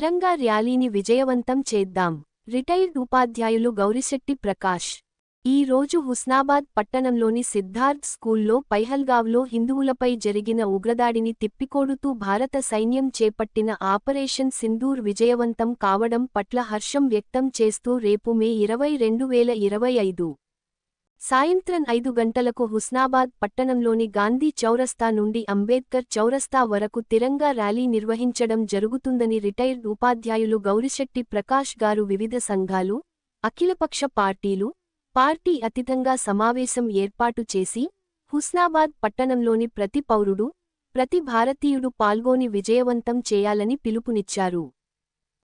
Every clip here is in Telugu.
తిరంగా ర్యాలీని విజయవంతం చేద్దాం. రిటైర్డ్ ఉపాధ్యాయులు గౌరిశెట్టి ప్రకాష్ ఈ రోజు హుస్నాబాద్ పట్టణంలోని సిద్ధార్థ్ స్కూల్లో పైహల్గావ్లో హిందువులపై జరిగిన ఉగ్రదాడిని తిప్పికొడుతూ భారత సైన్యం చేపట్టిన ఆపరేషన్ సింధూర్ విజయవంతం కావడం పట్ల హర్షం వ్యక్తం చేస్తూ రేపు మే 20, 2025 సాయంత్రం 5 గంటలకు హుస్నాబాద్ పట్టణంలోని గాంధీ చౌరస్తా నుండి అంబేద్కర్ చౌరస్తా వరకు తిరంగా ర్యాలీ నిర్వహించడం జరుగుతుందని రిటైర్డ్ ఉపాధ్యాయులు గౌరిశెట్టి ప్రకాష్ గారు వివిధ సంఘాలు, అఖిలపక్ష పార్టీలు, పార్టీ అతీతంగా సమావేశం ఏర్పాటు చేసి హుస్నాబాద్ పట్టణంలోని ప్రతి పౌరుడు, ప్రతి భారతీయుడు పాల్గొని విజయవంతం చేయాలని పిలుపునిచ్చారు.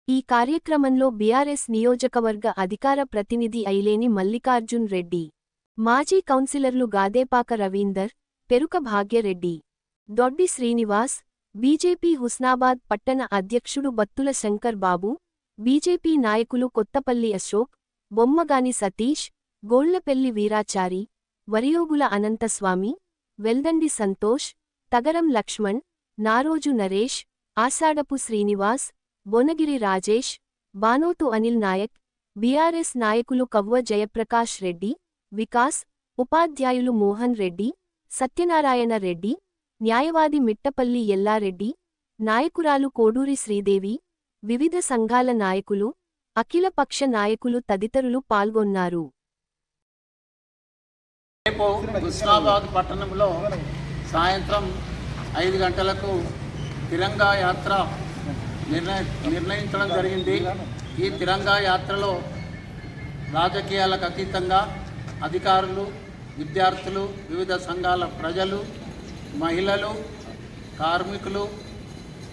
ఈ కార్యక్రమంలో బీఆర్ఎస్ నియోజకవర్గ అధికార ప్రతినిధి ఐలేని మల్లికార్జున్ రెడ్డి, మాజీ కౌన్సిలర్లు గాదేపాక రవీందర్, పెరుక భాగ్యరెడ్డి, దొడ్డి శ్రీనివాస్, బీజేపీ హుస్నాబాద్ పట్టణ అధ్యక్షుడు బత్తుల శంకర్ బాబు, బీజేపీ నాయకులు కొత్తపల్లి అశోక్, బొమ్మగాని సతీష్, గోళ్లపెల్లి వీరాచారి, వరియోగుల అనంతస్వామి, వెల్దండి సంతోష్, తగరం లక్ష్మణ్, నారోజు నరేష్, ఆసాడపు శ్రీనివాస్, బొనగిరి రాజేష్, బానోతు అనిల్ నాయక్, బీఆర్ఎస్ నాయకులు కవ్వ జయప్రకాష్ రెడ్డి, వికాస్, ఉపాధ్యాయులు మోహన్ రెడ్డి, సత్యనారాయణ రెడ్డి, న్యాయవాది మిట్టపల్లి ఎల్లారెడ్డి, నాయకురాలు కోడూరి శ్రీదేవి, వివిధ సంఘాల నాయకులు, అఖిలపక్ష నాయకులు తదితరులు పాల్గొన్నారు. రేపు హుస్నాబాద్ పట్టణంలో సాయంత్రం 5 గంటలకు తిరంగా యాత్ర నిర్ణయించడం జరిగింది. ఈ తిరంగా యాత్రలో రాజకీయాలకు అతీతంగా అధికారులు, విద్యార్థులు, వివిధ సంఘాల ప్రజలు, మహిళలు, కార్మికులు,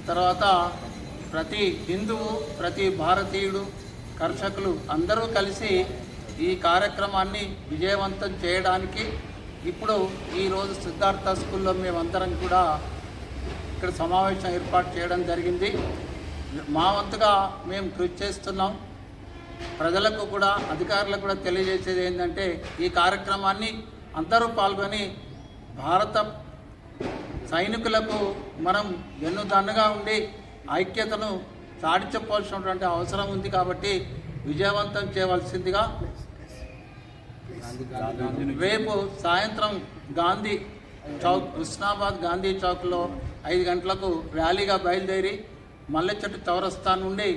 తర్వాత ప్రతి హిందువు, ప్రతి భారతీయుడు, కర్షకులు అందరూ కలిసి ఈ కార్యక్రమాన్ని విజయవంతం చేయడానికి ఇప్పుడు ఈరోజు సిద్ధార్థ స్కూల్లో మేమందరం కూడా ఇక్కడ సమావేశం ఏర్పాటు చేయడం జరిగింది. మా వంతుగా మేము కృషి చేస్తున్నాం. ప్రజలకు కూడా, అధికారులకు కూడా తెలియజేసేది ఏంటంటే ఈ కార్యక్రమాన్ని అందరూ పాల్గొని భారత సైనికులకు మనం వెన్నుదన్నుగా ఉండి ఐక్యతను చాటి చెప్పవలసినటువంటి అవసరం ఉంది. కాబట్టి విజయవంతం చేయవలసిందిగా రేపు సాయంత్రం గాంధీ చౌక్, హుస్నాబాద్ గాంధీ చౌక్లో 5 గంటలకు ర్యాలీగా బయలుదేరి మల్లెచెట్టు చౌరస్తా నుండి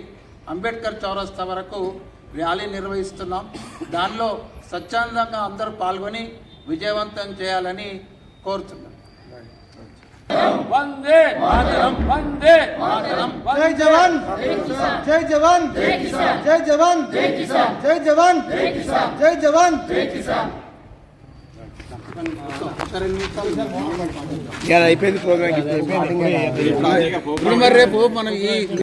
అంబేద్కర్ చౌరస్తా వరకు ర్యాలీ నిర్వహిస్తున్నాం. దానిలో స్వచ్ఛందంగా అందరూ పాల్గొని విజయవంతం చేయాలని కోరుతున్నాం. వందే మాతరం, వందే మాతరం, జై జవాన్, జై జవాన్, జై కిసాన్, జై జవాన్, జై కిసాన్, జై జవాన్, జై కిసాన్, జై జవాన్, జై కిసాన్. అయిపోయింది ప్రోగ్రామ్. రేపు మనం ఈ